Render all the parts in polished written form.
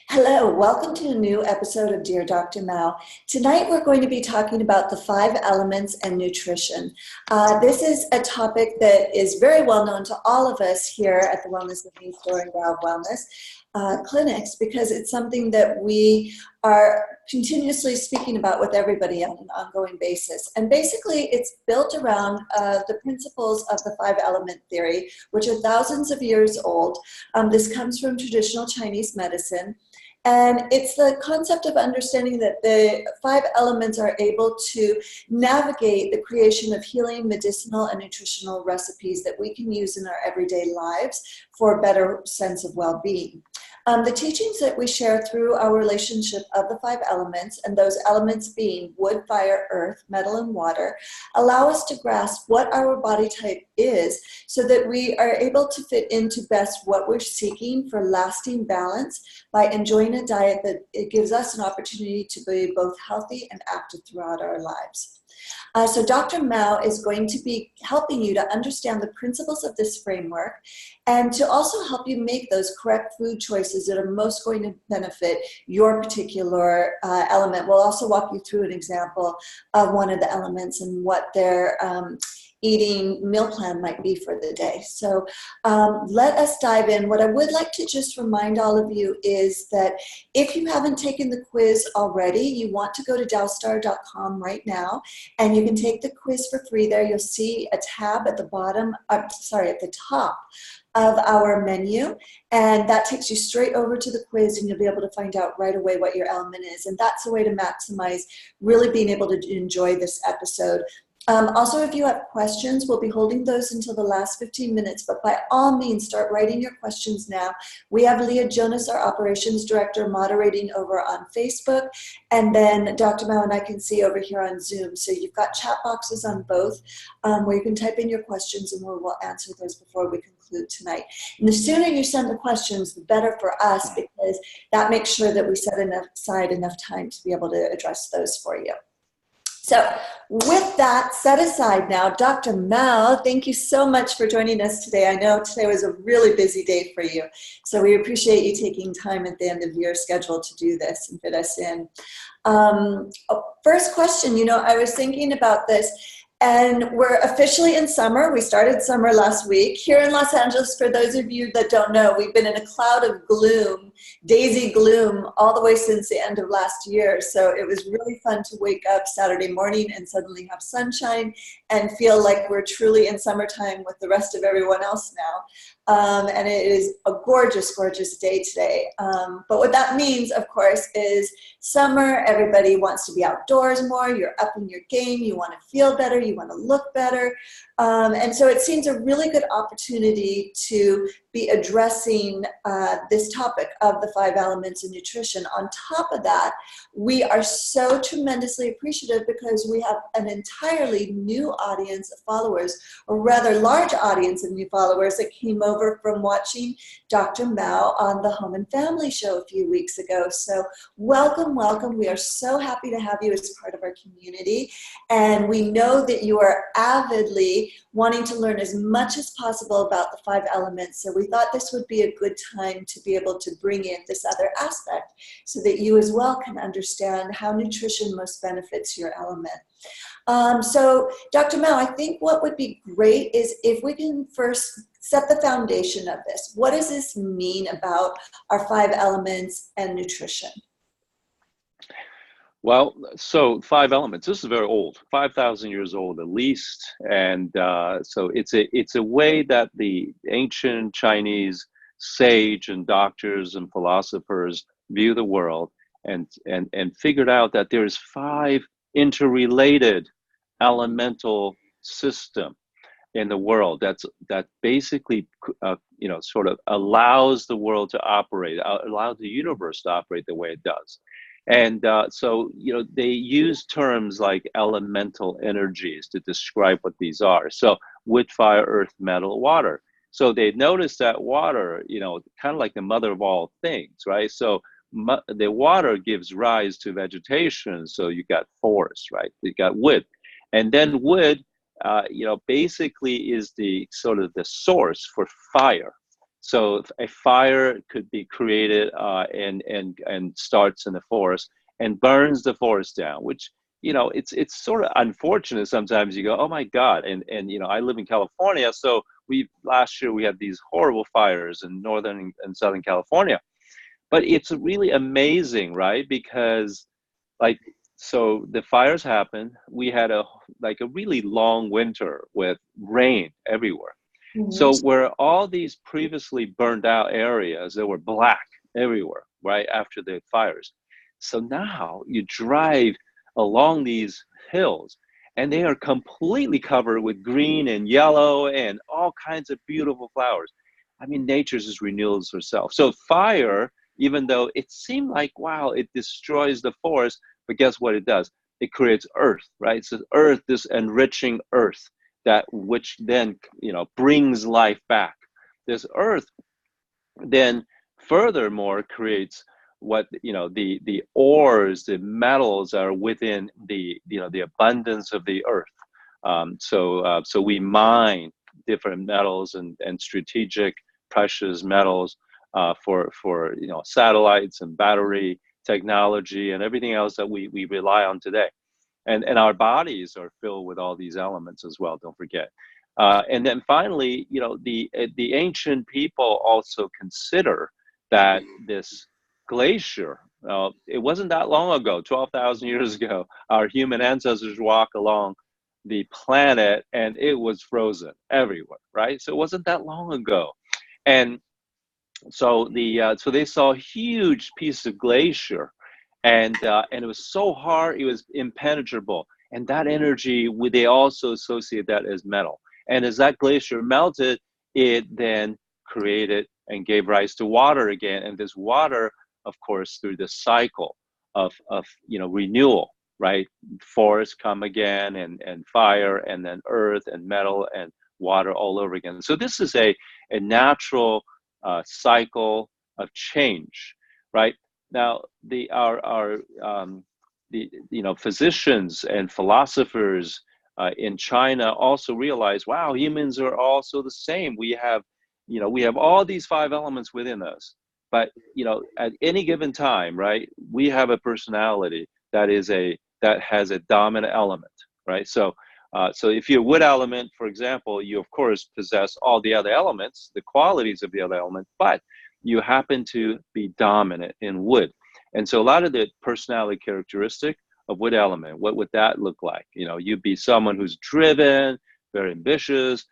Hello, welcome to a new episode of Dear Dr. Mao. Tonight we're going to be talking about the 5 elements and nutrition. This is a topic that is very well known to all of us here at the Wellness of Me Store and Gal Wellness clinics, because it's something that we are continuously speaking about with everybody on an ongoing basis. And basically it's built around the principles of the 5 element theory, which are thousands of years old. This comes from traditional Chinese medicine. And it's the concept of understanding that the 5 elements are able to navigate the creation of healing, medicinal, and nutritional recipes that we can use in our everyday lives for a better sense of well-being. The teachings that we share through our relationship of the 5 elements, and those elements being wood, fire, earth, metal, and water, allow us to grasp what our body type is so that we are able to fit into best what we're seeking for lasting balance by enjoying a diet that it gives us an opportunity to be both healthy and active throughout our lives. So Dr. Mao is going to be helping you to understand the principles of this framework and to also help you make those correct food choices that are most going to benefit your particular element. We'll also walk you through an example of one of the elements and what their eating meal plan might be for the day. So let us dive in. What I would like to just remind all of you is that if you haven't taken the quiz already, you want to go to dowstar.com right now, and you can take the quiz for free there. You'll see a tab at the bottom, at the top of our menu, and that takes you straight over to the quiz, and you'll be able to find out right away what your element is. And that's a way to maximize really being able to enjoy this episode. Also, if you have questions, we'll be holding those until the last 15 minutes, but by all means, start writing your questions now. We have Leah Jonas, our operations director, moderating over on Facebook, and then Dr. Mao and I can see over here on Zoom. So you've got chat boxes on both where you can type in your questions, and we'll answer those before we conclude tonight. And the sooner you send the questions, the better for us, because that makes sure that we set aside enough time to be able to address those for you. So with that set aside now, Dr. Mao, thank you so much for joining us today. I know today was a really busy day for you, so we appreciate you taking time at the end of your schedule to do this and fit us in. First question, I was thinking about this, and we're officially in summer. We started summer last week. Here in Los Angeles, for those of you that don't know, we've been in a cloud of gloom, daisy gloom, all the way since the end of last year. So it was really fun to wake up Saturday morning and suddenly have sunshine and feel like we're truly in summertime with the rest of everyone else now. And it is a gorgeous, gorgeous day today. But what that means, of course, is summer, everybody wants to be outdoors more, you're up in your game, you want to feel better, you want to look better. And so it seems a really good opportunity to be addressing this topic of the 5 elements in nutrition. On top of that, we are so tremendously appreciative because we have an entirely new audience of followers, or rather large audience of new followers that came over from watching Dr. Mao on the Home and Family Show a few weeks ago. So welcome, welcome. We are so happy to have you as part of our community. And we know that you are avidly wanting to learn as much as possible about the 5 elements. So we thought this would be a good time to be able to bring in this other aspect so that you as well can understand how nutrition most benefits your element. So Dr. Mao, I think what would be great is if we can first set the foundation of this. What does this mean about our 5 elements and nutrition? Well, so 5 elements, this is very old, 5,000 years old at least. And so it's a way that the ancient Chinese sage and doctors and philosophers view the world, and figured out that there's 5 interrelated elemental system in the world that basically sort of allows the world to operate, allows the universe to operate the way it does. And so they use terms like elemental energies to describe what these are. So wood, fire, earth, metal, water. So they noticed that water, kind of like the mother of all things, right? So the water gives rise to vegetation. So you got forest, right? You got wood. And then wood, basically is the sort of the source for fire. So a fire could be created and starts in the forest and burns the forest down, which it's sort of unfortunate sometimes. You go, oh my God, and I live in California, so we last year we had these horrible fires in northern and southern California, but it's really amazing, right? Because like so the fires happened, we had a really long winter with rain everywhere. Mhm. So where all these previously burned out areas that were black everywhere, right after the fires. So now you drive along these hills and they are completely covered with green and yellow and all kinds of beautiful flowers. I mean, nature just renews herself. So fire, even though it seemed like, wow, it destroys the forest, but guess what it does? It creates earth, right? So earth, this enriching earth that which then brings life back. This earth then furthermore creates what the ores, the metals are within the abundance of the earth. So we mine different metals and strategic precious metals for satellites and battery technology and everything else that we rely on today. And our bodies are filled with all these elements as well, don't forget. And then finally, the ancient people also consider that this glacier, it wasn't that long ago, 12,000 years ago, our human ancestors walked along the planet and it was frozen everywhere, right? So it wasn't that long ago. And so they saw a huge piece of glacier, and it was so hard, it was impenetrable. And that energy, they also associate that as metal. And as that glacier melted, it then created and gave rise to water again. And this water, of course, through the cycle of renewal, right? Forests come again, and fire, and then earth and metal and water all over again. So this is a natural cycle of change, right? Now, the physicians and philosophers in China also realize, wow, humans are also the same. We have all these five elements within us, but at any given time, right, we have a personality that has a dominant element, right? So if you're wood element, for example, you of course possess all the other elements, the qualities of the other element, but you happen to be dominant in wood. And so a lot of the personality characteristic of wood element, what would that look like? You'd be someone who's driven, very ambitious,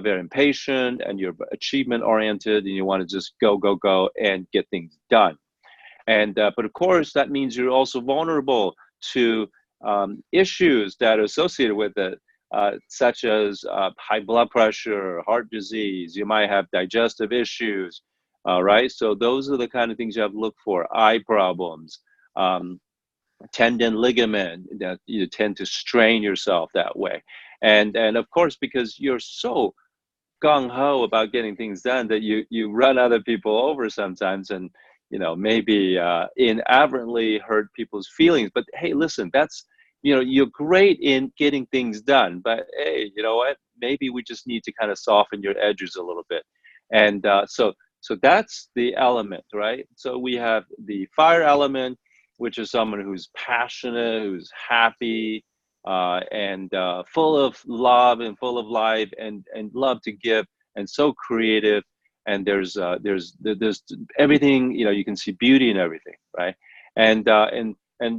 very impatient, and you're achievement oriented, and you want to just go, go, go and get things done. But of course, that means you're also vulnerable to issues that are associated with it, such as high blood pressure, heart disease. You might have digestive issues, right? So those are the kind of things you have to look for. Eye problems, tendon ligament, that you tend to strain yourself that way. And of course, because you're so gung-ho about getting things done that you run other people over sometimes, and maybe inadvertently hurt people's feelings. But hey, listen, that's you're great in getting things done, but hey, you know what, maybe we just need to kind of soften your edges a little bit. And so that's the element, right? So we have the fire element, which is someone who's passionate, who's happy, and full of love and full of life, and love to give, and so creative. And there's everything, you can see beauty in everything, right? And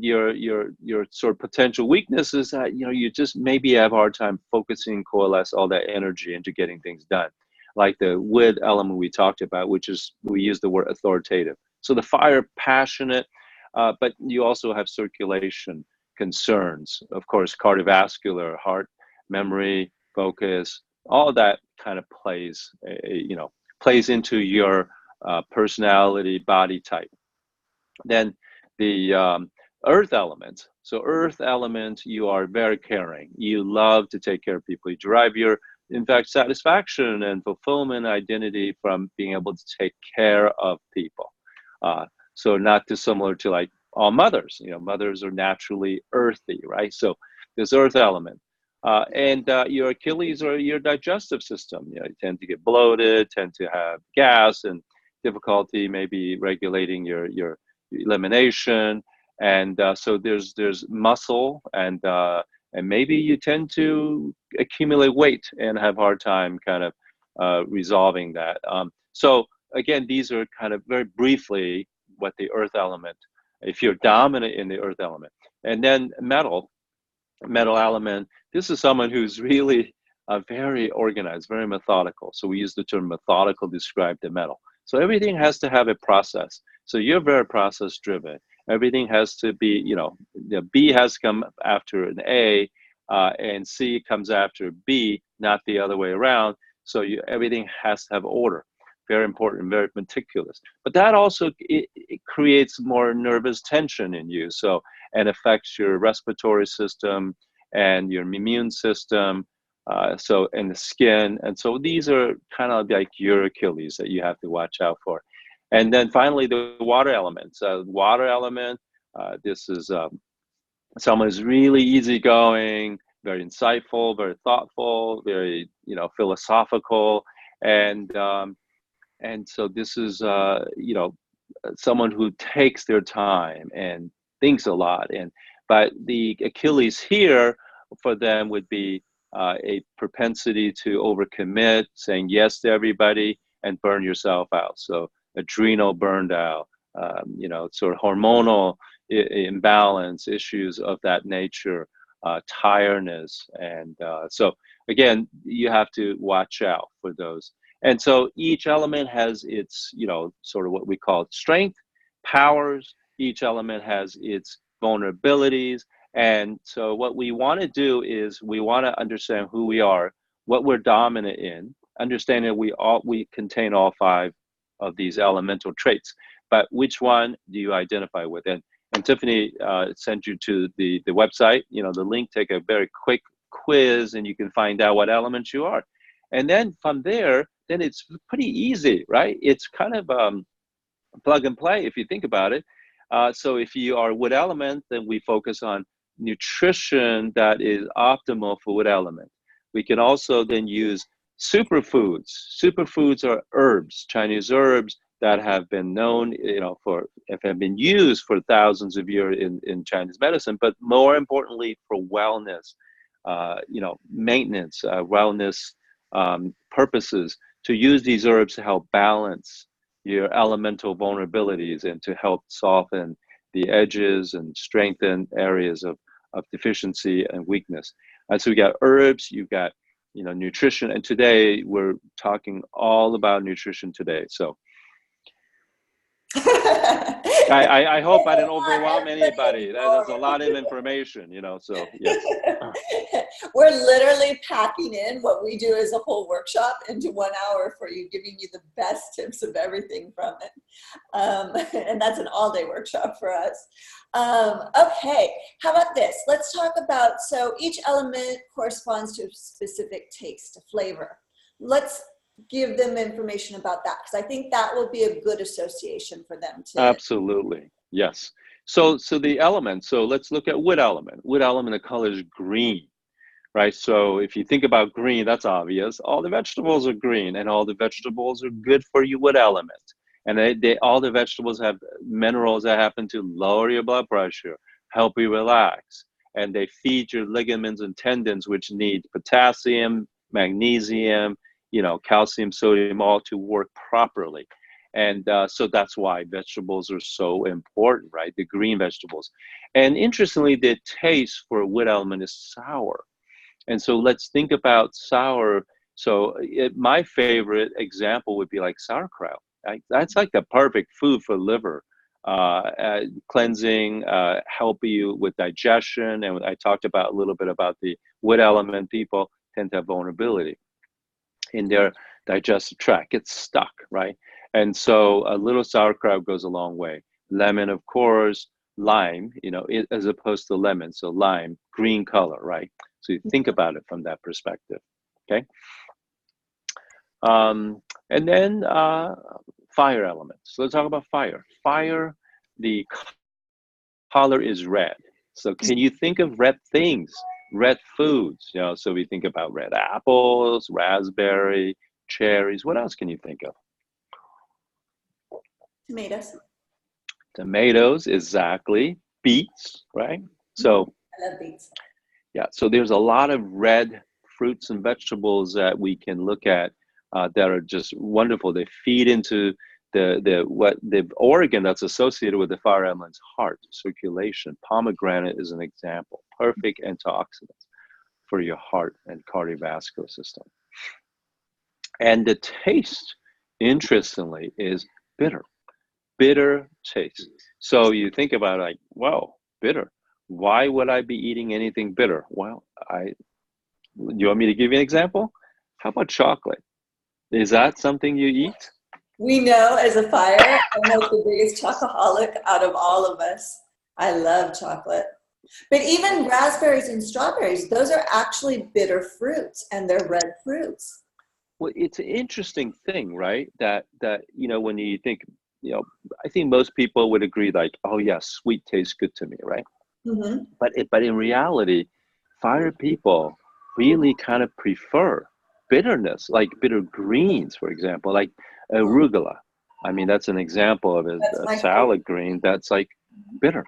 your sort of potential weakness is that you just maybe have a hard time focusing, coalesce all that energy into getting things done, like the wood element we talked about, which is, we use the word authoritative. So the fire, passionate, but you also have circulation concerns, of course, cardiovascular, heart, memory, focus, all that kind of plays into your personality, body type. Then the earth element. So earth element, you are very caring. You love to take care of people. You derive your, in fact, satisfaction and fulfillment identity from being able to take care of people. So not dissimilar to like all mothers. Mothers are naturally earthy, right? So this earth element. And your Achilles or your digestive system. You know, you tend to get bloated, tend to have gas and difficulty maybe regulating your elimination. And so there's muscle, and maybe you tend to accumulate weight and have a hard time kind of resolving that. So again, these are kind of very briefly what the earth element, if you're dominant in the earth element. And then metal element, this is someone who's really very organized, very methodical. So we use the term methodical to describe the metal. So everything has to have a process. So you're very process driven. Everything has to be, you know, the B has to come after an A, and C comes after B, not the other way around. So everything has to have order. Very important, very meticulous. But that also it creates more nervous tension in you. So and affects your respiratory system and your immune system. So and the skin. And so these are kind of like your Achilles that you have to watch out for. And then finally, the water element. So water element. This is someone who's really easygoing, very insightful, very thoughtful, very philosophical, and and so this is someone who takes their time and thinks a lot. And but the Achilles here for them would be a propensity to overcommit, saying yes to everybody, and burn yourself out. So adrenal burned out, sort of hormonal imbalance, issues of that nature, tiredness, and so again, you have to watch out for those. And so each element has its, sort of what we call strength, powers. Each element has its vulnerabilities. And so what we want to do is we want to understand who we are, what we're dominant in, understanding we contain all five of these elemental traits. But which one do you identify with? And Tiffany sent you to the website, the link, take a very quick quiz, and you can find out what elements you are. And then from there, then it's pretty easy, right? It's kind of plug and play if you think about it. So if you are wood element, then we focus on nutrition that is optimal for wood element. We can also then use superfoods. Superfoods are herbs, Chinese herbs that have been known, have been used for thousands of years in Chinese medicine, but more importantly for wellness, maintenance, wellness purposes, to use these herbs to help balance your elemental vulnerabilities and to help soften the edges and strengthen areas of deficiency and weakness. And so we got herbs, you've got nutrition, and today we're talking all about nutrition today. So I hope I didn't overwhelm anybody. There's a lot of information, so yes. We're literally packing in what we do as a whole workshop into 1 hour for you, giving you the best tips of everything from it. And that's an all-day workshop for us. Okay, how about this? Let's talk about, so each element corresponds to a specific taste, a flavor. Let's give them information about that, because I think that will be a good association for them too. Absolutely, yes. So the elements, so let's look at wood element. Wood element, the color is green, right? So if you think about green, that's obvious. All the vegetables are green, and all the vegetables are good for you, wood element. And all the vegetables have minerals that happen to lower your blood pressure, help you relax, and they feed your ligaments and tendons, which need potassium, magnesium, calcium, sodium, all to work properly. And so that's why vegetables are so important, right? The green vegetables. And interestingly, the taste for a wood element is sour. And so let's think about sour. So my favorite example would be like sauerkraut. That's like the perfect food for liver, cleansing, help you with digestion. And I talked about a little bit about the wood element. People tend to have vulnerability in their digestive tract, gets stuck, right? And so a little sauerkraut goes a long way. Lemon, of course, lime, as opposed to lemon. So lime, green color, right? So you think about it from that perspective, okay? And then fire elements. So let's talk about fire. Fire, the color is red. So can you think of red things Red foods, so we think about red apples, raspberry, cherries. What else can you think of? Tomatoes. Tomatoes, exactly. Beets, right? So I love beets. yeah, so there's a lot of red fruits and vegetables that we can look at that are just wonderful. They feed into the organ that's associated with the fire element's heart, circulation. Pomegranate is an example. Perfect antioxidants for your heart and cardiovascular system. And the taste, interestingly, is bitter. Bitter taste. So you think about it like, wow, bitter. Why would I be eating anything bitter? Well, you want me to give you an example? How about chocolate? Is that something you eat? We know as a fire, I'm like the biggest chocoholic out of all of us. I love chocolate. But even raspberries and strawberries, those are actually bitter fruits and they're red fruits. Well, it's an interesting thing, right? That when you think, I think most people would agree, like, oh yeah, sweet tastes good to me, right? Mm-hmm. But in reality, fire people really kind of prefer bitterness, like bitter greens, for example, like arugula. I mean, that's an example of That's a my favorite. salad green that's like bitter.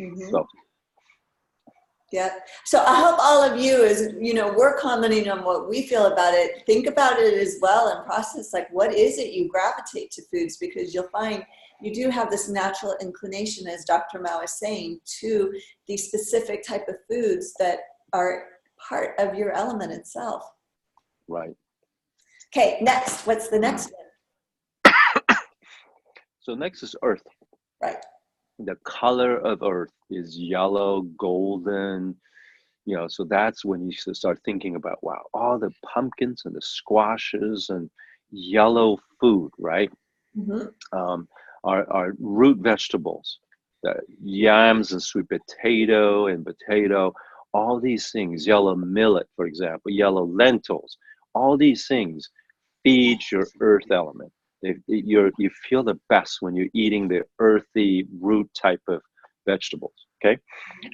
Mm-hmm. So Yeah. So I hope all of you is, we're commenting on what we feel about it. Think about it as well and process like what is it you gravitate to foods, because you'll find you do have this natural inclination, as Dr. Mao is saying, to these specific type of foods that are part of your element itself. right. Okay, next. What's the next one? So next is earth. Right. The color of earth is yellow, golden, so that's when you should start thinking about, wow, all the pumpkins and the squashes and yellow food, right? Mm-hmm. Are root vegetables, the yams and sweet potato, all these things, yellow millet, for example, yellow lentils, all these things feed your earth element. You feel the best when you're eating the earthy root type of vegetables, okay?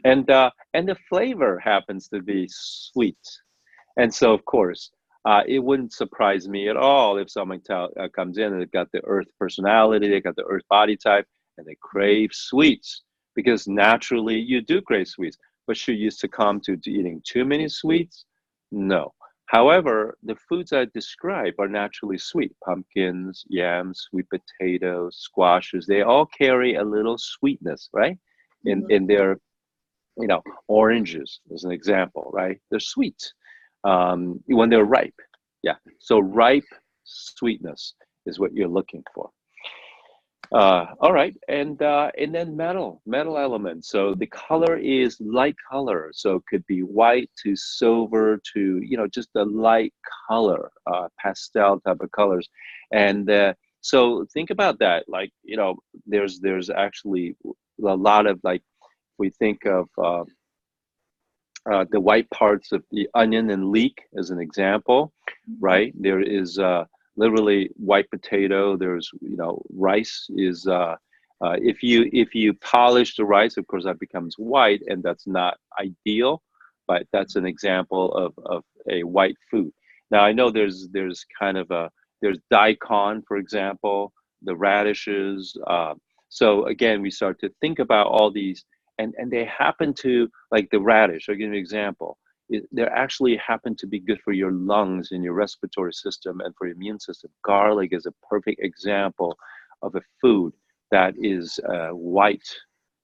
And the flavor happens to be sweet. And so, of course, it wouldn't surprise me at all if someone comes in and they've got the earth personality, they got the earth body type, and they crave sweets, because naturally you do crave sweets. But should you succumb to eating too many sweets? No. However, the foods I describe are naturally sweet. Pumpkins, yams, sweet potatoes, squashes, they all carry a little sweetness, right? Mm-hmm. In their, oranges, as an example, right? They're sweet when they're ripe. Yeah. So ripe sweetness is what you're looking for. All right, and then metal elements. So the color is light color, so it could be white to silver to just a light color, pastel type of colors, and so think about that. Like there's actually a lot of, like, we think of the white parts of the onion and leek as an example, right? There is literally white potato. There's rice is if you polish the rice, of course that becomes white, and that's not ideal, but that's an example of a white food. Now I know there's kind of there's daikon, for example, the radishes. So again, we start to think about all these, and they happen to, like the radish. I'll give you an example. They actually happen to be good for your lungs and your respiratory system and for your immune system. Garlic is a perfect example of a food that is white,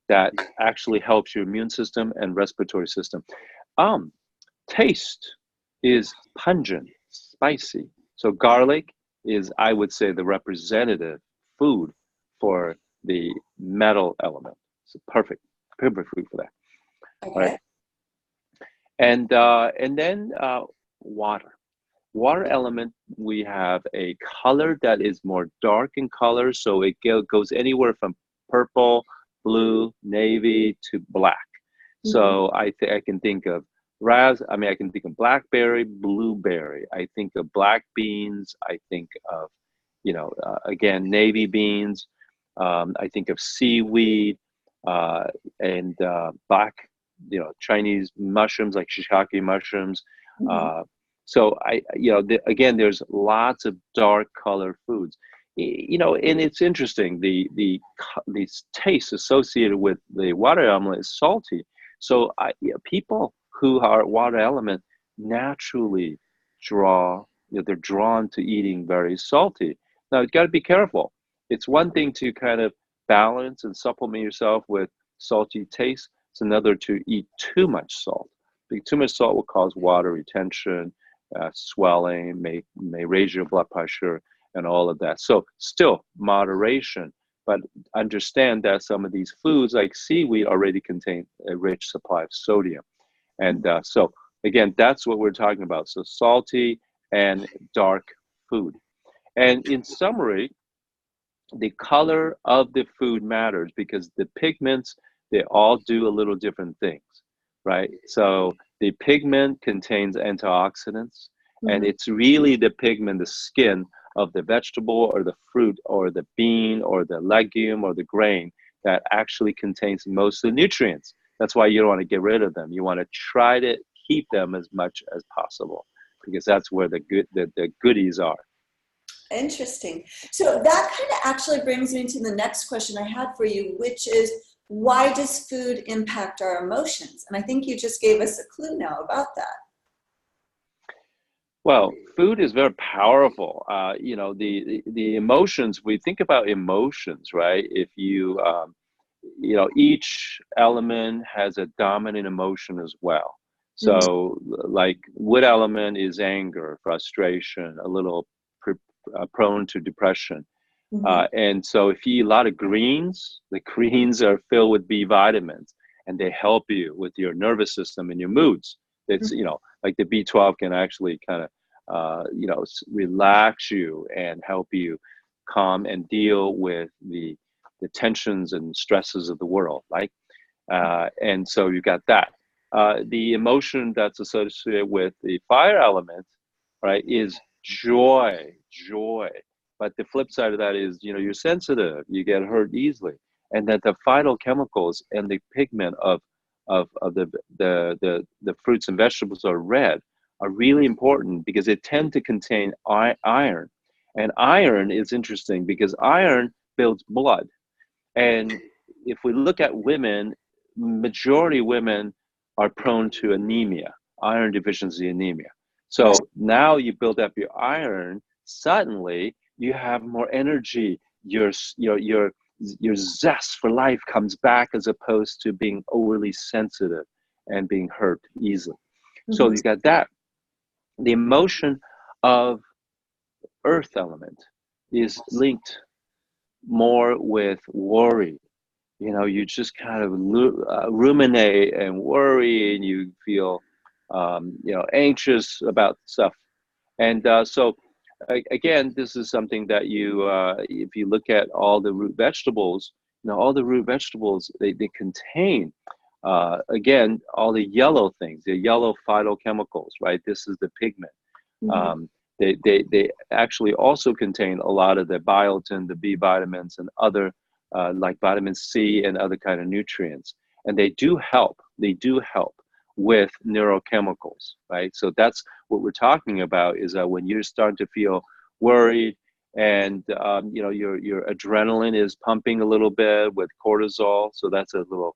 that actually helps your immune system and respiratory system. Taste is pungent, spicy. So garlic is, I would say, the representative food for the metal element. It's perfect food for that. All right. Okay. And then water. Water element, we have a color that is more dark in color, so it goes anywhere from purple, blue, navy to black. Mm-hmm. So I can think of I can think of blackberry, blueberry. I think of black beans. I think of, again, navy beans. I think of seaweed and black Chinese mushrooms like shiitake mushrooms. Mm-hmm. So again, there's lots of dark color foods. And it's interesting. The taste associated with the water element is salty. So people who are water element naturally they're drawn to eating very salty. Now, you've got to be careful. It's one thing to kind of balance and supplement yourself with salty taste. It's another to eat too much salt. Because too much salt will cause water retention, swelling, may raise your blood pressure, and all of that. So still moderation, but understand that some of these foods like seaweed already contain a rich supply of sodium. And so again, that's what we're talking about. So salty and dark food. And in summary, the color of the food matters because the pigments, they all do a little different things, right? So the pigment contains antioxidants, and Mm-hmm. it's really the pigment, the skin of the vegetable or the fruit or the bean or the legume or the grain that actually contains most of the nutrients. That's why you don't want to get rid of them. You want to try to keep them as much as possible because that's where the goodies are. Interesting. So that kind of actually brings me to the next question I had for you, which is, why does food impact our emotions? And I think you just gave us a clue now about that. Well, food is very powerful. The emotions. We think about emotions, right? If each element has a dominant emotion as well. Mm-hmm. So, like wood element is anger, frustration, a little prone to depression. Mm-hmm. And so if you eat a lot of greens, the greens are filled with B vitamins and they help you with your nervous system and your moods. It's, like the B12 can actually kind of, relax you and help you calm and deal with the tensions and stresses of the world, right? And so you got that. The emotion that's associated with the fire element, right, is joy. But the flip side of that is, you're sensitive, you get hurt easily, and that the phytochemicals and the pigment of the fruits and vegetables are red are really important because they tend to contain iron, and iron is interesting because iron builds blood. And if we look at women, majority women are prone to anemia, iron deficiency anemia. Right. So now you build up your iron, suddenly you have more energy. Your zest for life comes back as opposed to being overly sensitive and being hurt easily. So Mm-hmm. you got that. The emotion of earth element is linked more with worry. You just kind of ruminate and worry, and you feel, anxious about stuff. And so, again, this is something that if you look at all the root vegetables, all the root vegetables, they contain, again, all the yellow things, the yellow phytochemicals, right? This is the pigment. Mm-hmm. Um, they actually also contain a lot of the biotin, the B vitamins, and other like vitamin C and other kind of nutrients. And they do help. They do help with neurochemicals, right? So that's what we're talking about is that when you're starting to feel worried and your adrenaline is pumping a little bit with cortisol, so that's a little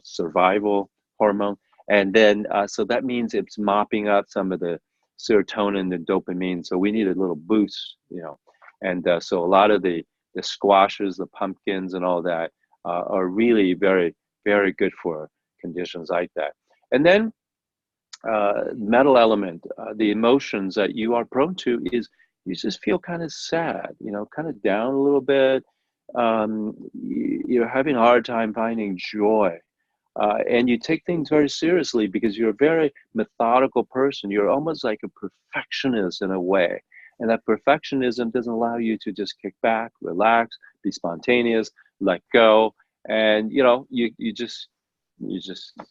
survival hormone, and then so that means it's mopping up some of the serotonin and dopamine. So we need a little boost, and so a lot of the squashes, the pumpkins, and all that are really very, very good for conditions like that. And then metal element, the emotions that you are prone to is you just feel kind of sad, kind of down a little bit. You're having a hard time finding joy. And you take things very seriously because you're a very methodical person. You're almost like a perfectionist in a way. And that perfectionism doesn't allow you to just kick back, relax, be spontaneous, let go. And, you just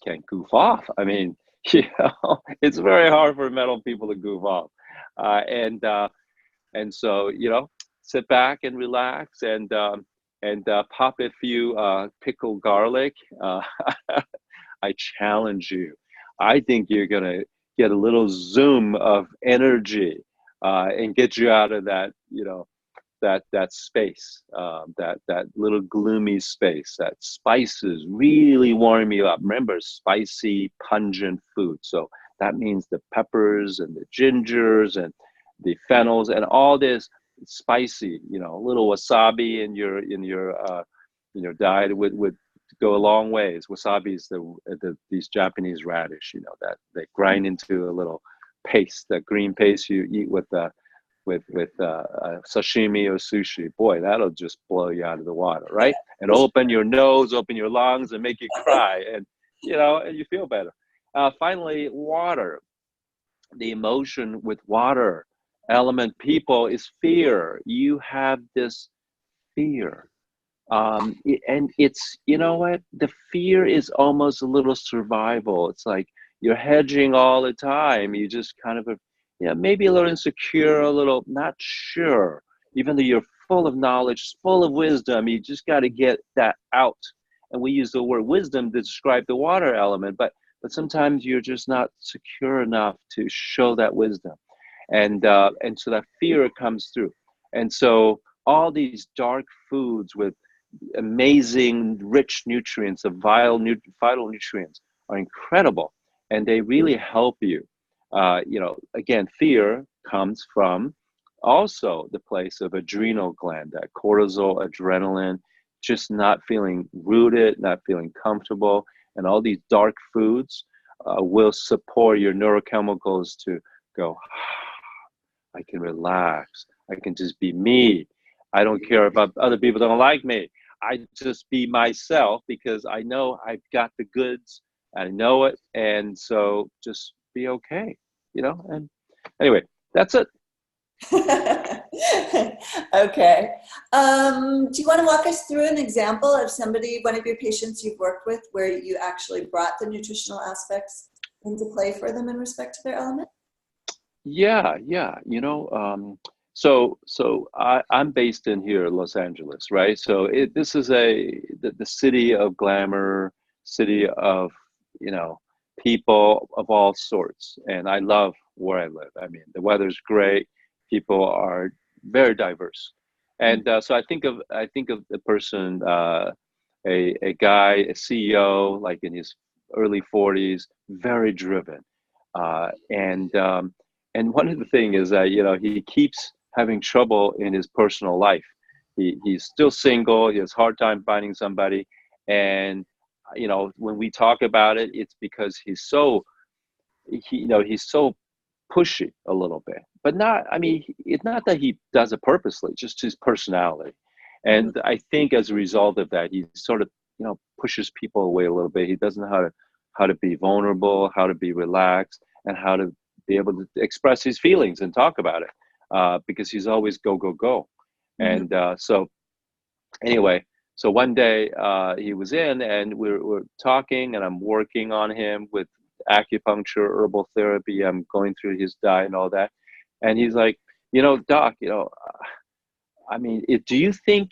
can't goof off. I mean, it's very hard for metal people to goof off. And so, sit back and relax and pop a few pickled garlic. I challenge you. I think you're going to get a little zoom of energy and get you out of that, that space, that little gloomy space. That spices really warm you up. Remember, spicy, pungent food. So that means the peppers and the gingers and the fennels and all this spicy. A little wasabi in your diet would go a long ways. Wasabi is these Japanese radish. That they grind into a little paste, that green paste you eat with sashimi or sushi. Boy, that'll just blow you out of the water, right? And open your nose, open your lungs, and make you cry, and and you feel better. Finally, water. The emotion with water element, people, is fear. You have this fear. And it's, what? The fear is almost a little survival. It's like you're hedging all the time. You just kind of, maybe a little insecure, a little not sure, even though you're full of knowledge, full of wisdom. You just got to get that out. And we use the word wisdom to describe the water element, but sometimes you're just not secure enough to show that wisdom. And so that fear comes through. And so all these dark foods with amazing rich nutrients of vital nutrients are incredible, and they really help you. Again, fear comes from also the place of adrenal gland, that cortisol, adrenaline, just not feeling rooted, not feeling comfortable. And all these dark foods will support your neurochemicals to go, I can relax, I can just be me, I don't care about other people don't like me, I just be myself because I know I've got the goods, I know it, and so just be okay, And anyway, that's it. Okay. Do you want to walk us through an example of one of your patients you've worked with, where you actually brought the nutritional aspects into play for them in respect to their element? Yeah. So I'm based in here, Los Angeles, right? So this is the city of glamour, city of people of all sorts, and I love where I live. I mean, the weather's great, people are very diverse, and so I think of the person, a guy, a CEO, like in his early 40s, very driven, and one of the things is that he keeps having trouble in his personal life. He's still single. He has a hard time finding somebody, and when we talk about it, it's because he's so pushy a little bit, but not. I mean, it's not that he does it purposely; just his personality. And I think as a result of that, he sort of pushes people away a little bit. He doesn't know how to be vulnerable, how to be relaxed, and how to be able to express his feelings and talk about it, because he's always go go go. And so anyway, so one day he was in, and we're talking, and I'm working on him with acupuncture, herbal therapy. I'm going through his diet and all that, and he's like, Doc, I mean, do you think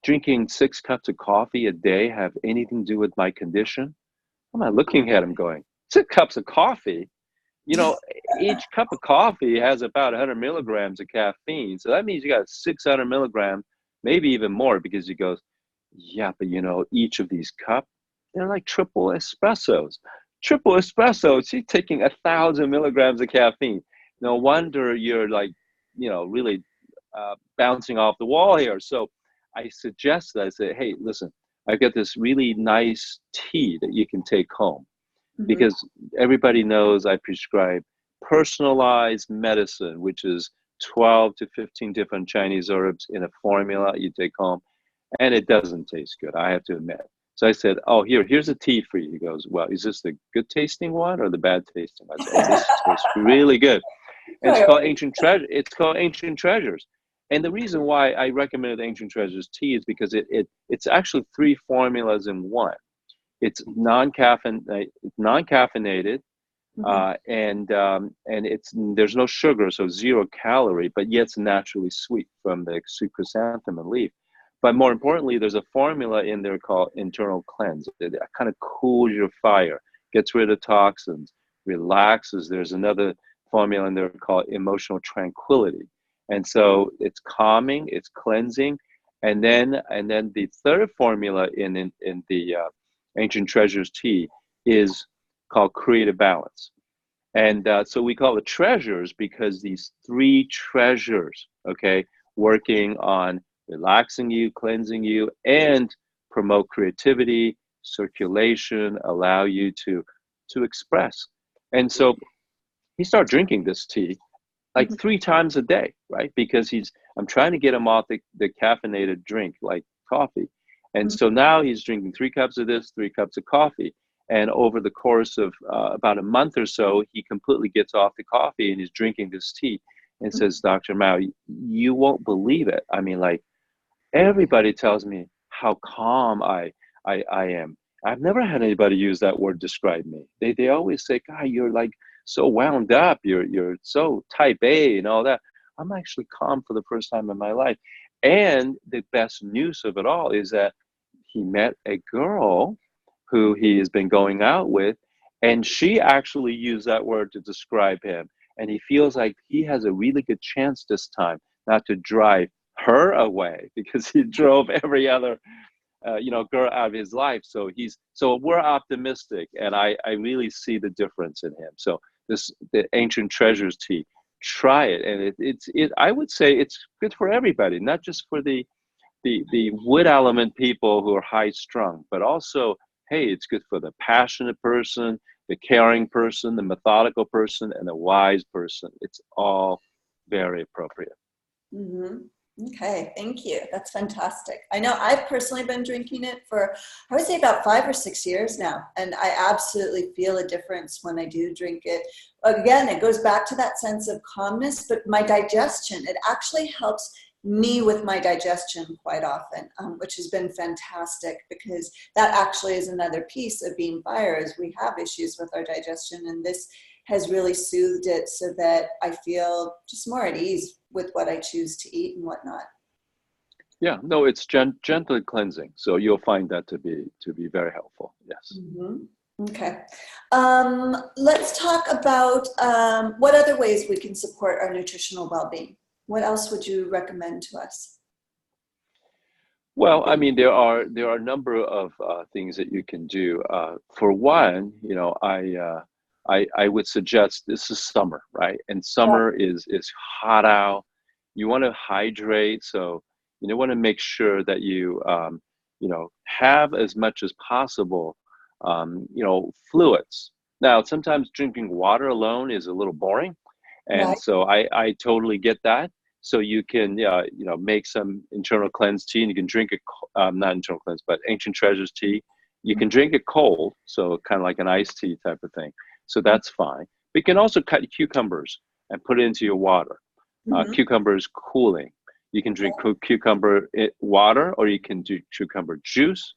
drinking 6 cups of coffee a day have anything to do with my condition? I'm not looking at him going, 6 cups of coffee? Each cup of coffee has about 100 milligrams of caffeine. So that means you got 600 milligrams, maybe even more, because he goes, yeah, but each of these cups, they're like triple espressos. Triple espressos, she's taking 1,000 milligrams of caffeine. No wonder you're like, really bouncing off the wall here. So I say, hey, listen, I've got this really nice tea that you can take home, because everybody knows I prescribe personalized medicine, which is 12 to 15 different Chinese herbs in a formula you take home, and it doesn't taste good, I have to admit. So I said, oh, here's a tea for you. He goes, well, is this the good tasting one or the bad tasting one? I said, oh, this tastes really good. And it's called Ancient Treasure. It's called Ancient Treasures. And the reason why I recommended Ancient Treasures tea is because it's actually 3 formulas in one. It's non-caffeinated, and there's no sugar, so 0 calorie, but yet it's naturally sweet from the sweet chrysanthemum leaf. But more importantly, there's a formula in there called internal cleanse. It kind of cools your fire, gets rid of toxins, relaxes. There's another formula in there called emotional tranquility. And so it's calming, it's cleansing. And then the third formula in the ancient treasures tea is called creative balance. And so we call it treasures because these three treasures, okay, working on relaxing you, cleansing you, and promote creativity, circulation, allow you to express. And so he started drinking this tea like Mhm. 3 times a day, right? Because I'm trying to get him off the caffeinated drink like coffee. And so now he's drinking 3 cups of this, 3 cups of coffee. And over the course of about a month or so, he completely gets off the coffee and he's drinking this tea and says, Dr. Mao, you won't believe it. I mean, like everybody tells me how calm I am. I've never had anybody use that word describe me. They always say, God, you're like so wound up, you're so type A and all that. I'm actually calm for the first time in my life. And the best news of it all is that he met a girl who he has been going out with, and she actually used that word to describe him. And he feels like he has a really good chance this time not to drive her away because he drove every other girl out of his life. So we're optimistic, and I really see the difference in him. So the ancient treasures tea, try it, and it's I would say it's good for everybody, not just for the wood element people who are high strung, but also, hey, it's good for the passionate person, the caring person, the methodical person, and the wise person. It's all very appropriate. Mm-hmm. Okay, thank you. That's fantastic. I know I've personally been drinking it for, I would say, about 5 or 6 years now, and I absolutely feel a difference when I do drink it. Again, it goes back to that sense of calmness, but my digestion, it actually helps me with my digestion quite often, which has been fantastic because that actually is another piece of being fire is we have issues with our digestion, and this has really soothed it so that I feel just more at ease with what I choose to eat and whatnot. Yeah, no, it's gently cleansing, so you'll find that to be very helpful. Yes. Hmm. Okay. Let's talk about what other ways we can support our nutritional well-being. What else would you recommend to us? Well, I mean, there are a number of things that you can do. For one, I would suggest this is summer, right? And Yeah. summer is hot out. You want to hydrate, so you want to make sure that you have as much as possible, fluids. Now, sometimes drinking water alone is a little boring, and Right. so I totally get that. So you can make some internal cleanse tea, and you can drink it, not internal cleanse, but ancient treasures tea. You can drink it cold, so kind of like an iced tea type of thing. So that's fine. But you can also cut cucumbers and put it into your water. Mm-hmm. Cucumber is cooling. You can drink cucumber water, or you can do cucumber juice.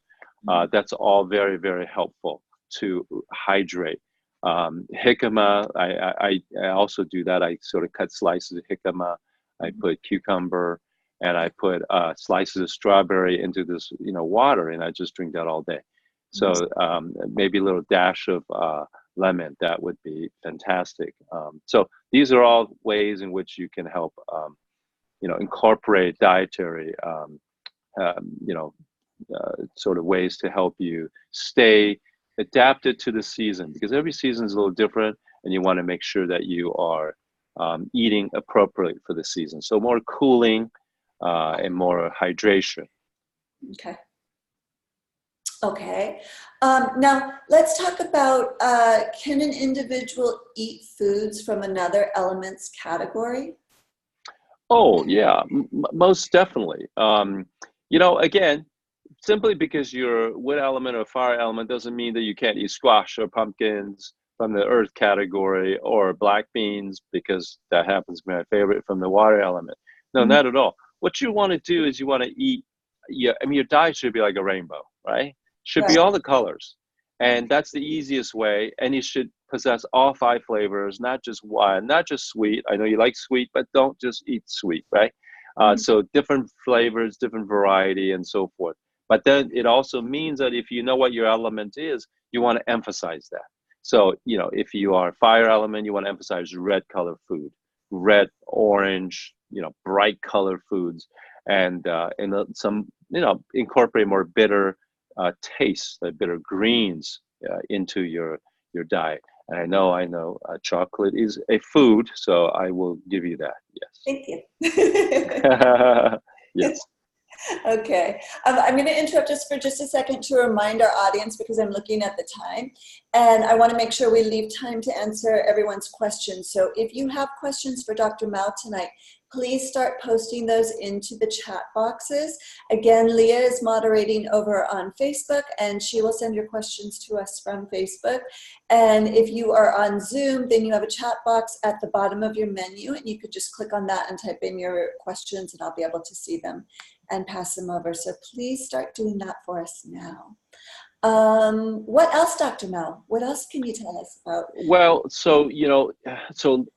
That's all very, very helpful to hydrate. Jicama, I also do that. I sort of cut slices of jicama. I put cucumber, and I put slices of strawberry into this, water, and I just drink that all day. So maybe a little dash of lemon, that would be fantastic. So these are all ways in which you can help, incorporate dietary, you know, sort of ways to help you stay adapted to the season, because every season is a little different, and you want to make sure that you are eating appropriately for the season. So more cooling and more hydration. Okay. Okay. Now, let's talk about can an individual eat foods from another element's category? Oh, yeah, most definitely. Again, simply because you're wood element or fire element doesn't mean that you can't eat squash or pumpkins from the earth category, or black beans, because that happens to be my favorite, from the water element. No, Mhm. not at all. What you want to do is you want to eat, yeah, I mean, your diet should be like a rainbow, right? Should be Right. all the colors. And that's the easiest way. And you should possess all five flavors, not just one, not just sweet. I know you like sweet, but don't just eat sweet, right? Mhm. So different flavors, different variety, and so forth. But then it also means that if you know what your element is, you want to emphasize that. So, if you are fire element, you want to emphasize red color food, red, orange, bright color foods, and some, incorporate more bitter tastes, like bitter greens into your diet. And I know, chocolate is a food, so I will give you that. Thank you. Yes. Yes. Okay. I'm going to interrupt just for just a second to remind our audience because I'm looking at the time and I want to make sure we leave time to answer everyone's questions. So if you have questions for Dr. Mao tonight, please start posting those into the chat boxes. Again, Leah is moderating over on Facebook and she will send your questions to us from Facebook. And if you are on Zoom, then you have a chat box at the bottom of your menu and you could just click on that and type in your questions and I'll be able to see them and pass them over. So please start doing that for us now. What else, Dr. Mel? What else can you tell us about? Well, so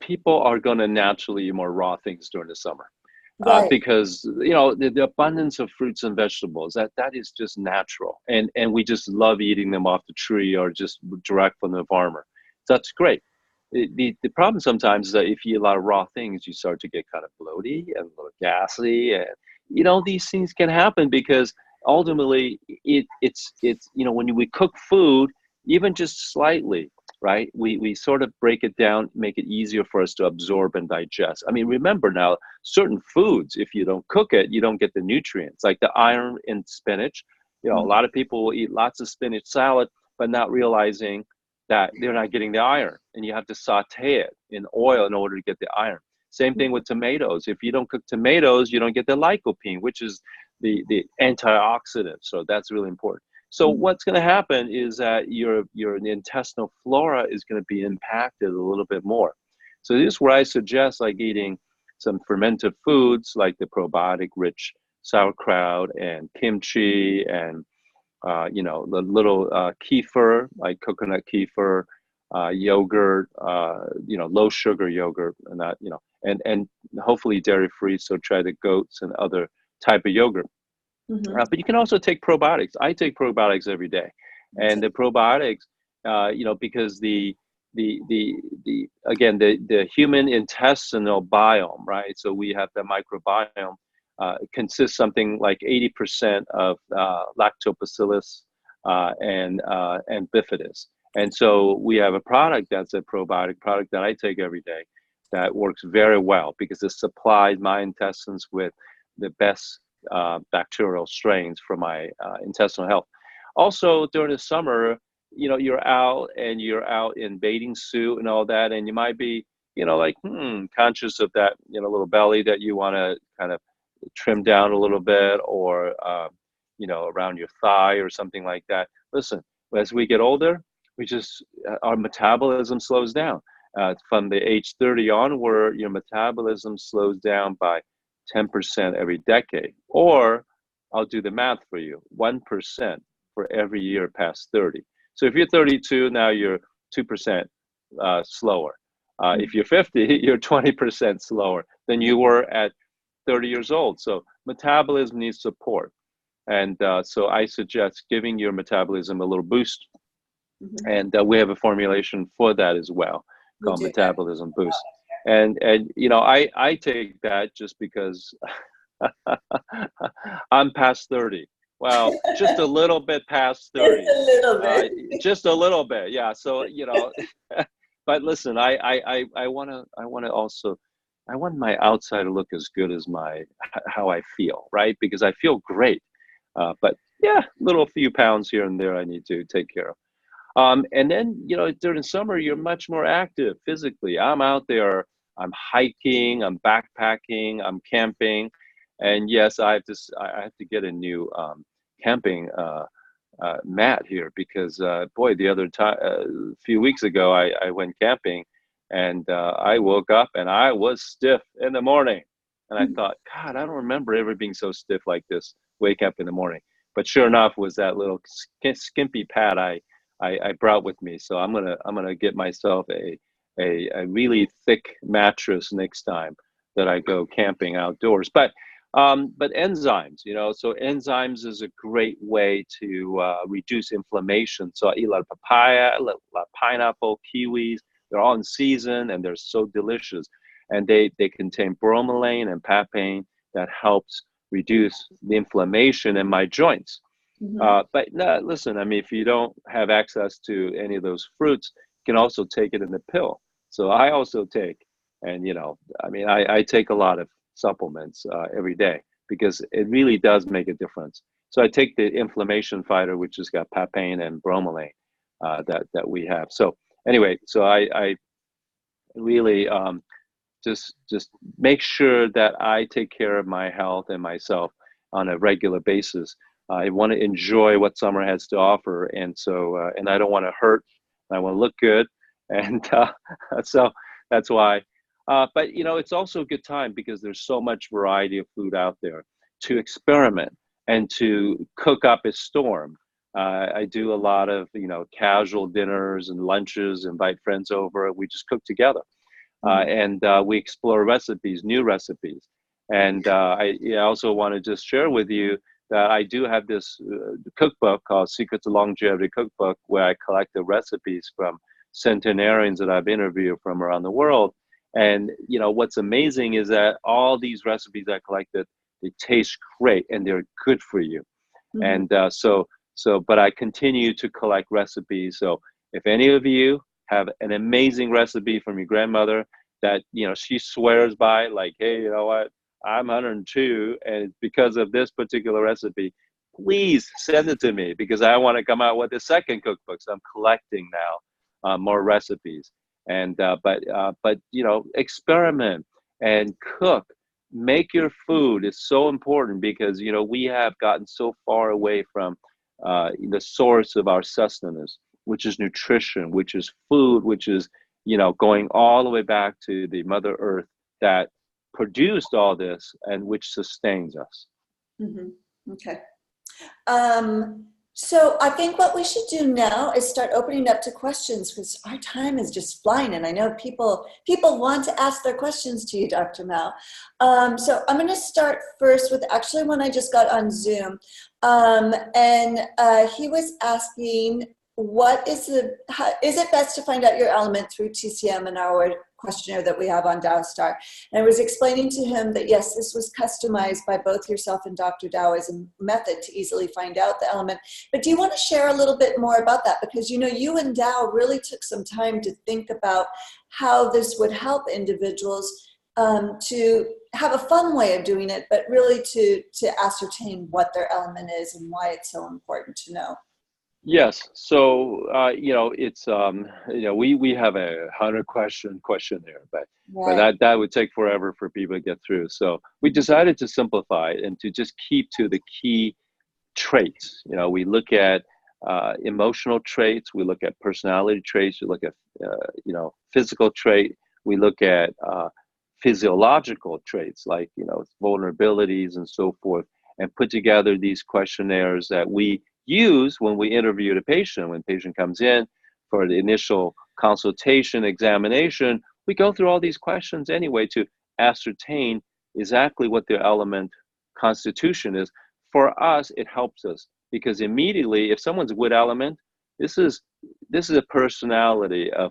people are going to naturally eat more raw things during the summer, Right. because the abundance of fruits and vegetables, that is just natural, and we just love eating them off the tree or just direct from the farmer. That's great. The problem sometimes is that if you eat a lot of raw things, you start to get kind of bloaty and a little gassy, and these things can happen because ultimately it's when we cook food, even just slightly, right? We sort of break it down, make it easier for us to absorb and digest. I mean, remember now, certain foods, if you don't cook it, you don't get the nutrients, like the iron in spinach. A Mhm. lot of people will eat lots of spinach salad, but not realizing that they're not getting the iron, and you have to saute it in oil in order to get the iron. Same thing with tomatoes. If you don't cook tomatoes, you don't get the lycopene, which is the antioxidant. So that's really important. So Mhm. what's going to happen is that your intestinal flora is going to be impacted a little bit more. So this is where I suggest like eating some fermented foods like the probiotic rich sauerkraut and kimchi, and the little kefir, like coconut kefir, yogurt, low sugar yogurt, and that, and hopefully dairy free. So try the goats and other type of yogurt. Mhm. But you can also take probiotics. I take probiotics every day, and the probiotics, because the again the human intestinal biome, right? So we have the microbiome consists something like 80% of lactobacillus and bifidus, and so we have a product that's a probiotic product that I take every day that works very well because it supplies my intestines with the best bacterial strains for my intestinal health. Also, during the summer, you're out in bathing suit and all that, and you might be, like, conscious of that, little belly that you want to kind of trim down a little bit, or, around your thigh or something like that. Listen, as we get older, our metabolism slows down. From the age 30 onward, your metabolism slows down by 10% every decade. Or I'll do the math for you, 1% for every year past 30. So if you're 32, now you're 2% slower. If you're 50, you're 20% slower than you were at 30 years old. So metabolism needs support. And so I suggest giving your metabolism a little boost. Mhm. And we have a formulation for that as well, We called do have Metabolism Boost. And I take that just because I'm past 30. Well, just a little bit past just 30. a little Uh, bit. just a little bit, yeah. So, but listen, I want to also, I want my outside to look as good as how I feel, right? Because I feel great. But yeah, little few pounds here and there I need to take care of. And then, during summer, you're much more active physically. I'm out there, I'm hiking, I'm backpacking, I'm camping. And yes, I have to get a new camping mat here because, boy, the other time, a few weeks ago, I went camping, and I woke up and I was stiff in the morning. And I thought, God, I don't remember ever being so stiff like this, wake up in the morning. But sure enough, was that little skimpy pad I brought with me. So I'm gonna get myself a really thick mattress next time, that I go camping outdoors. But enzymes, so enzymes is a great way to reduce inflammation. So I eat a lot of papaya, a lot of pineapple, kiwis. They're all in season and they're so delicious. And they contain bromelain and papain that helps reduce the inflammation in my joints. Mm-hmm. But no, listen, I mean, if you don't have access to any of those fruits, you can also take it in a pill. So I also take, and I mean, I take a lot of supplements every day because it really does make a difference. So I take the inflammation fighter, which has got papain and bromelain that we have. So anyway, so I really just make sure that I take care of my health and myself on a regular basis. I want to enjoy what summer has to offer, and so and I don't want to hurt. I want to look good, and so that's why. But it's also a good time because there's so much variety of food out there to experiment and to cook up a storm. I do a lot of casual dinners and lunches, invite friends over. We just cook together and we explore recipes, new recipes. And I also want to just share with you that I do have this cookbook called Secrets of Longevity Cookbook, where I collect the recipes from centenarians that I've interviewed from around the world. And what's amazing is that all these recipes I collected, they taste great and they're good for you. Mm-hmm. And but I continue to collect recipes. So if any of you have an amazing recipe from your grandmother that she swears by, like, hey, you know what, I'm 102 and it's because of this particular recipe, please send it to me because I want to come out with a second cookbook. So I'm collecting now more recipes. And but experiment and cook. Make your food is so important because we have gotten so far away from the source of our sustenance, which is nutrition, which is food, which is going all the way back to the Mother Earth that produced all this and which sustains us. Mm-hmm. Okay. So I think what we should do now is start opening up to questions because our time is just flying, and I know people want to ask their questions to you, Dr. Mao. So I'm going to start first with actually one I just got on Zoom, and he was asking, is it best to find out your element through TCM and our questionnaire that we have on DaoStar? And I was explaining to him that yes, this was customized by both yourself and Dr. Dao as a method to easily find out the element. But do you want to share a little bit more about that? Because you and Dao really took some time to think about how this would help individuals to have a fun way of doing it, but really to ascertain what their element is and why it's so important to know. Yes. So, it's, we have a 100-question questionnaire, but Right. that would take forever for people to get through. So we decided to simplify it and to just keep to the key traits. We look at emotional traits, we look at personality traits, we look at, physical trait, we look at physiological traits like, vulnerabilities and so forth, and put together these questionnaires that we use when we interview the patient. When the patient comes in for the initial consultation examination, we go through all these questions anyway to ascertain exactly what their element constitution is. For us, it helps us because immediately, if someone's wood element, this is a personality of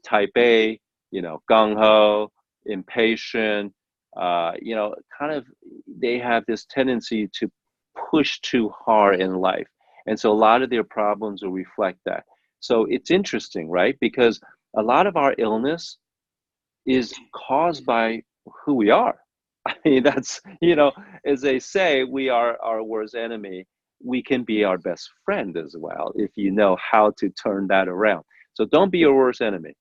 type A, gung ho, impatient, kind of, they have this tendency to push too hard in life. And so a lot of their problems will reflect that. So it's interesting, right? Because a lot of our illness is caused by who we are. I mean, that's, as they say, we are our worst enemy. We can be our best friend as well if you know how to turn that around. So don't be your worst enemy.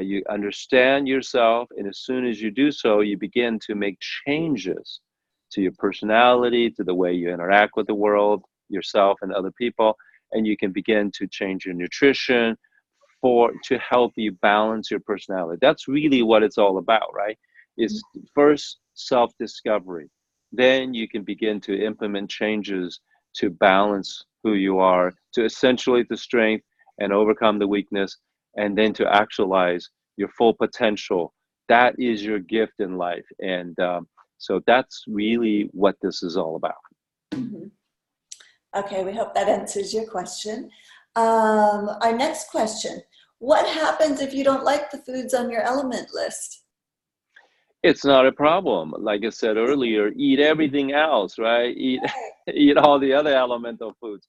You understand yourself, and as soon as you do so, you begin to make changes to your personality, to the way you interact with the world, yourself and other people, and you can begin to change your nutrition to help you balance your personality. That's really what it's all about, right? Is first self-discovery. Then you can begin to implement changes to balance who you are, to accentuate the strength and overcome the weakness, and then to actualize your full potential that is your gift in life. And so that's really what this is all about. Mhm. Okay, we hope that answers your question. Our next question, what happens if you don't like the foods on your element list? It's not a problem. Like I said earlier, eat everything else, right? Eat eat all the other elemental foods.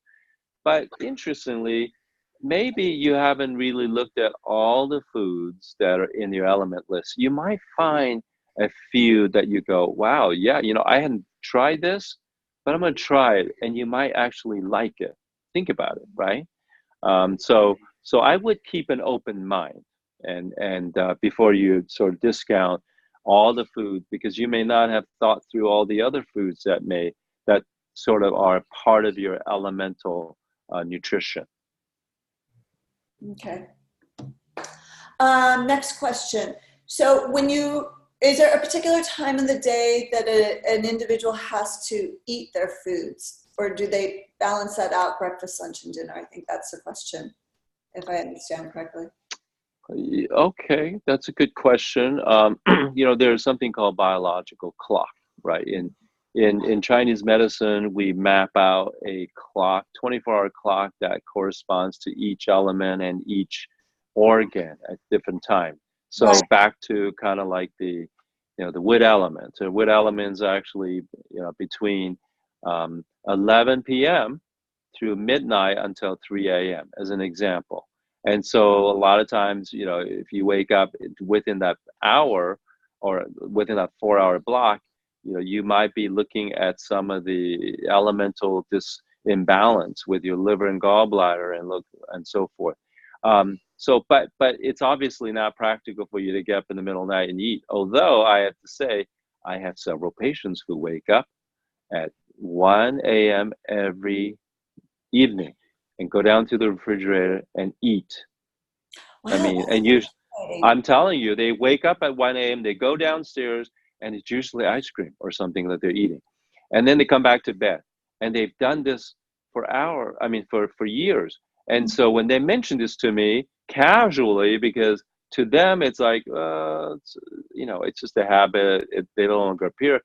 But interestingly, maybe you haven't really looked at all the foods that are in your element list. You might find a few that you go, wow, yeah, I hadn't tried this, but I'm going to try it. And you might actually like it. Think about it, right? So I would keep an open mind and before you sort of discount all the foods, because you may not have thought through all the other foods that sort of are part of your elemental nutrition. Okay. Next question. So is there a particular time of the day that an individual has to eat their foods, or do they balance that out, breakfast, lunch, and dinner? I think that's the question, if I understand correctly. Okay, that's a good question. There's something called biological clock, right? In Chinese medicine, we map out a clock, 24-hour clock that corresponds to each element and each organ at different time. So Right. back to kind of like the wood element. So wood elements actually, between 11 p.m. through midnight until 3 a.m. as an example. And so a lot of times, if you wake up within that hour or within that 4-hour block, you might be looking at some of the elemental imbalance with your liver and gallbladder and so forth. But it's obviously not practical for you to get up in the middle of the night and eat. Although I have to say, I have several patients who wake up at 1 a.m. every evening and go down to the refrigerator and eat. I Wow, mean, that's exciting. I'm telling you, they wake up at 1 a.m., they go downstairs, and it's usually ice cream or something that they're eating. And then they come back to bed. And they've done this for years. And so when they mention this to me casually, because to them it's like, it's just a habit, they no longer appear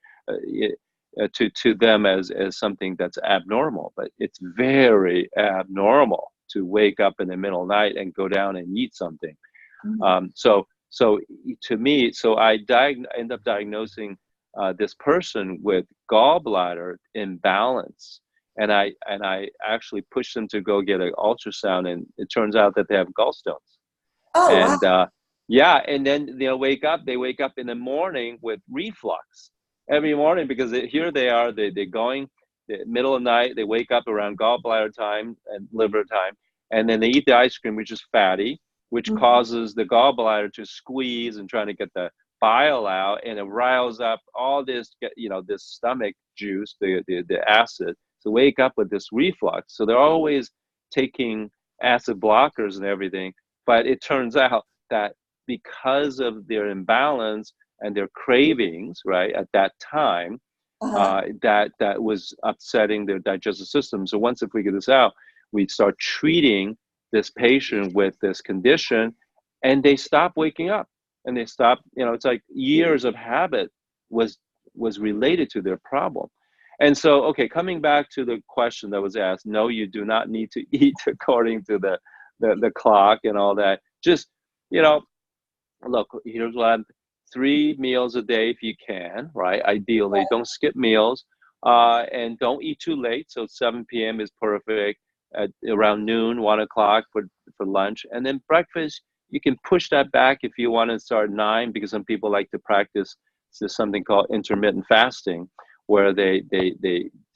to them as something that's abnormal. But it's very abnormal to wake up in the middle of the night and go down and eat something. So to me, I end up diagnosing this person with gallbladder imbalance, and I actually push them to go get an ultrasound, and it turns out that they have gallstones. Oh, wow. And and then they wake up in the morning with reflux every morning, because here they are, they're going the middle of the night, they wake up around gallbladder time and liver time, and then they eat the ice cream, which is fatty, which causes the gallbladder to squeeze and trying to get the bile out, and it riles up all this, this stomach juice, the acid, to wake up with this reflux. So they're always taking acid blockers and everything, but it turns out that because of their imbalance and their cravings, right, at that time, that was upsetting their digestive system. So once we figure this out, we start treating this patient with this condition, and they stop waking up, and they stop. It's like years of habit was related to their problem. And so, okay, coming back to the question that was asked, no, you do not need to eat according to the clock and all that. Just, look, here's what 3 meals a day if you can, right? Ideally, don't skip meals, and don't eat too late. So 7 p.m. is perfect. At around noon, 1 o'clock for lunch, and then breakfast. You can push that back if you want to start 9, because some people like to practice something called intermittent fasting, where they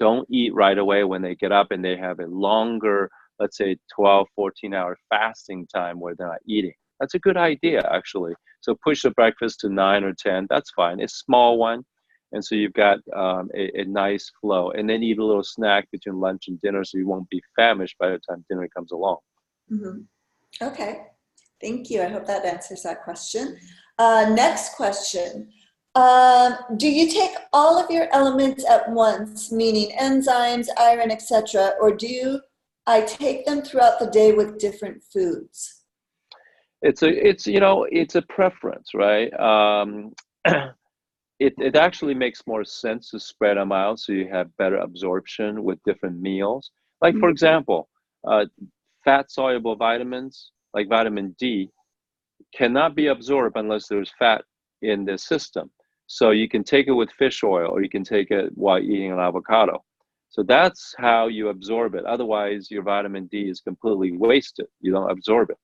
don't eat right away when they get up, and they have a longer, let's say 12, 14-hour fasting time where they're not eating. That's a good idea, actually. So push the breakfast to 9 or 10. That's fine. It's a small one. And so you've got a nice flow. And then eat a little snack between lunch and dinner, so you won't be famished by the time dinner comes along. Okay. Thank you. I hope that answers that question. Next question. Do you take all of your elements at once, meaning enzymes, iron, etc., or do I take them throughout the day with different foods? it's a preference, right? It actually makes more sense to spread them out so you have better absorption with different meals. Like, for example, uh, fat soluble vitamins like vitamin D cannot be absorbed unless there's fat in the system. So you can take it with fish oil or you can take it while eating an avocado. So that's how you absorb it. Otherwise, your vitamin D is completely wasted. You don't absorb it.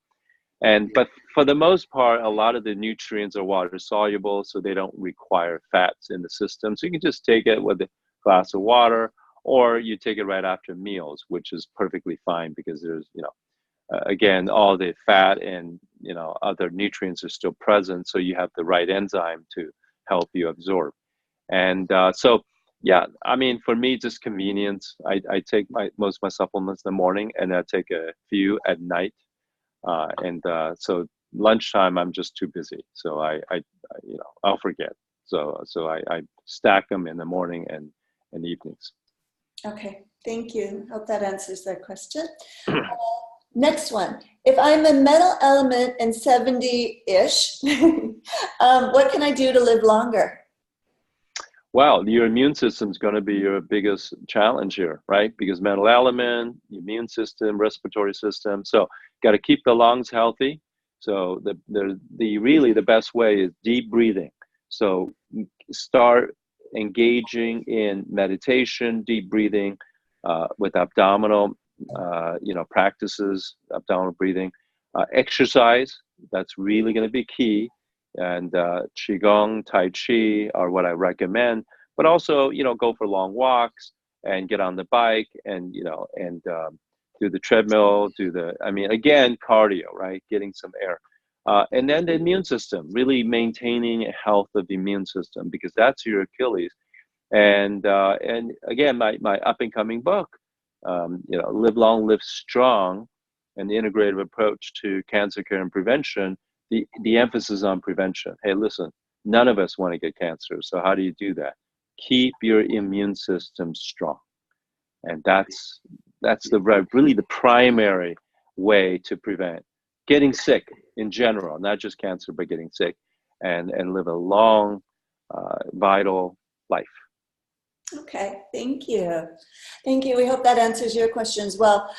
But for the most part, a lot of the nutrients are water soluble, so they don't require fats in the system. So you can just take it with a glass of water, or you take it right after meals, which is perfectly fine because there's, again, all the fat and other nutrients are still present, so you have the right enzyme to help you absorb. So yeah, I mean, for me, just convenience. I take most of my supplements in the morning, and I take a few at night. So lunchtime, I'm just too busy, so I'll forget. So I stack them in the morning and evenings. Okay, thank you. Hope that answers that question. Next one. If I'm a metal element and 70-ish, what can I do to live longer? Well, your immune system is going to be your biggest challenge here, right? Because metal element, immune system, respiratory system. So, got to keep the lungs healthy. So, the best way is deep breathing. So, start engaging in meditation, deep breathing, with abdominal, practices, abdominal breathing, exercise. That's really going to be key. And qigong, tai chi are what I recommend. But also, go for long walks and get on the bike and do the treadmill, again, cardio, right? Getting some air. And then the immune system, really maintaining a health of the immune system, because that's your Achilles. And again, my up and coming book, Live Long, Live Strong, an integrative approach to cancer care and prevention. The emphasis on prevention. Hey, listen, none of us want to get cancer. So how do you do that? Keep your immune system strong. And that's really the primary way to prevent getting sick in general, not just cancer, but getting sick and live a long, vital life. Okay, thank you. Thank you. We hope that answers your questions well.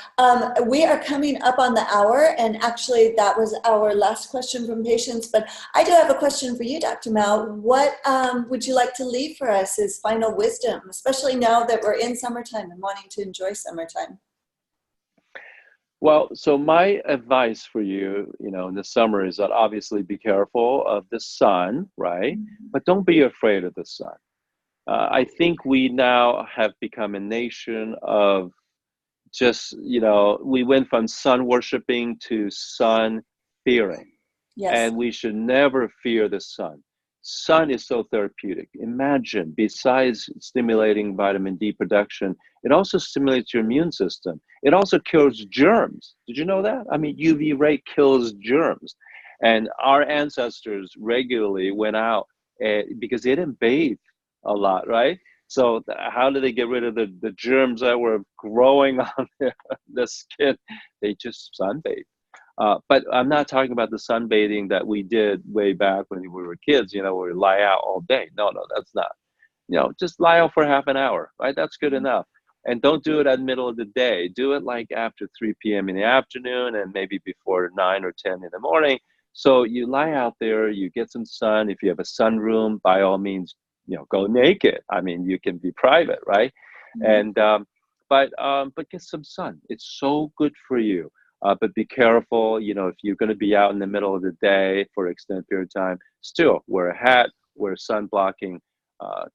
We are coming up on the hour, and actually that was our last question from patients, but I do have a question for you, Dr. Mao. What would you like to leave for us as final wisdom, especially now that we're in summertime and wanting to enjoy summertime? Well, so my advice for you, in the summer is that obviously be careful of the sun, right? But don't be afraid of the sun. I think we now have become a nation of just, we went from sun worshiping to sun fearing. Yes. And we should never fear the sun. Sun is so therapeutic. Imagine, besides stimulating vitamin D production, it also stimulates your immune system. It also kills germs. Did you know that? I mean, UV ray kills germs. And our ancestors regularly went out because they didn't bathe a lot, right? So how do they get rid of the germs that were growing on the skin? They just sunbathe. But I'm not talking about the sunbathing that we did way back when we were kids, where we lie out all day. No, that's not. Just lie out for half an hour, right? That's good enough. And don't do it at the middle of the day. Do it like after 3 p.m. in the afternoon and maybe before 9 or 10 in the morning. So you lie out there, you get some sun. If you have a sunroom, by all means, go naked. I mean, you can be private, right? And but get some sun. It's so good for you. But be careful, if you're going to be out in the middle of the day for an extended period of time, still wear a hat, wear sun blocking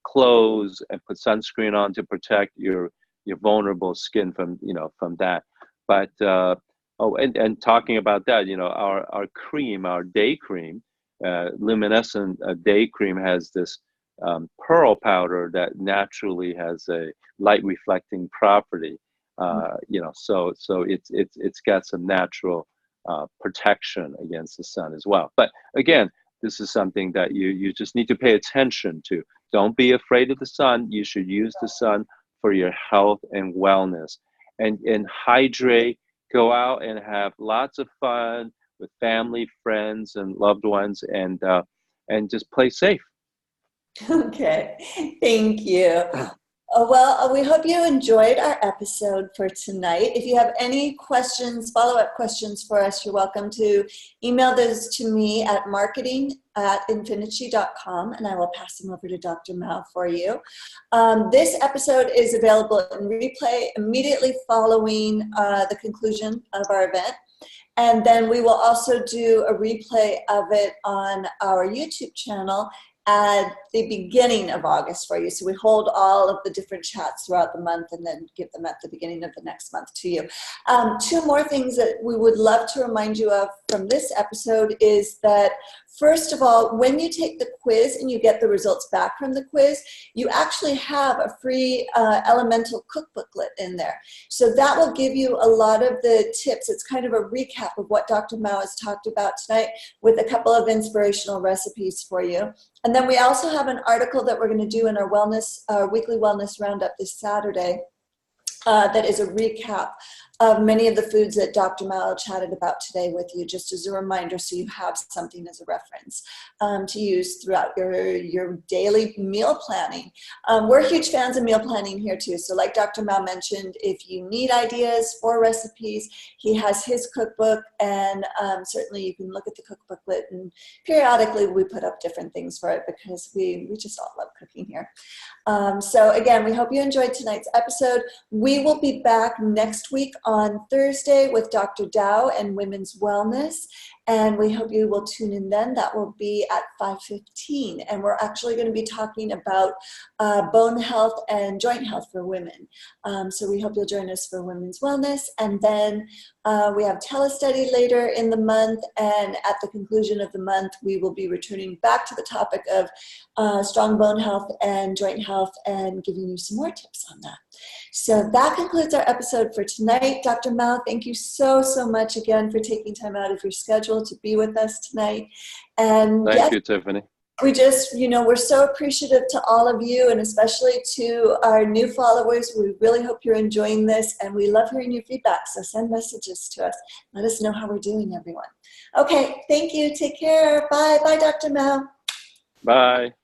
clothes, and put sunscreen on to protect your vulnerable skin from that. But and talking about that, our cream, our day cream, luminescent day cream has this pearl powder that naturally has a light reflecting property. So it's got some natural protection against the sun as well. But again, this is something that you just need to pay attention to. Don't be afraid of the sun. You should use the sun for your health and wellness, and hydrate. Go out and have lots of fun with family, friends, and loved ones, and just play safe. Okay, thank you. We hope you enjoyed our episode for tonight. If you have any questions, follow-up questions for us, you're welcome to email those to me at marketing@infinity.com, and I will pass them over to Dr. Mao for you. This episode is available in replay immediately following the conclusion of our event. And then we will also do a replay of it on our YouTube channel at the beginning of August for you. So we hold all of the different chats throughout the month and then give them at the beginning of the next month to you. Two more things that we would love to remind you of from this episode is that, first of all, when you take the quiz and you get the results back from the quiz, you actually have a free elemental cookbooklet in there. So that will give you a lot of the tips. It's kind of a recap of what Dr. Mao has talked about tonight with a couple of inspirational recipes for you. And then we also have an article that we're going to do in our weekly wellness roundup this Saturday that is a recap of many of the foods that Dr. Mao chatted about today with you, just as a reminder, so you have something as a reference to use throughout your daily meal planning. We're huge fans of meal planning here too. So like Dr. Mao mentioned, if you need ideas for recipes, he has his cookbook, and certainly you can look at the cookbooklet, and periodically we put up different things for it because we just all love cooking here. So again, we hope you enjoyed tonight's episode. We will be back next week on Thursday with Dr. Dao and Women's Wellness, and we hope you will tune in then. That will be at 5:15, and we're actually going to be talking about bone health and joint health for women. So we hope you'll join us for Women's Wellness, and then we have telestudy later in the month, and at the conclusion of the month, we will be returning back to the topic of strong bone health and joint health and giving you some more tips on that. So that concludes our episode for tonight. Dr. Mao, thank you so much again for taking time out of your schedule to be with us tonight. And Thank you, Tiffany. We just, we're so appreciative to all of you, and especially to our new followers. We really hope you're enjoying this, and we love hearing your feedback. So send messages to us. Let us know how we're doing, everyone. Okay, thank you. Take care. Bye. Bye, Dr. Mao. Bye.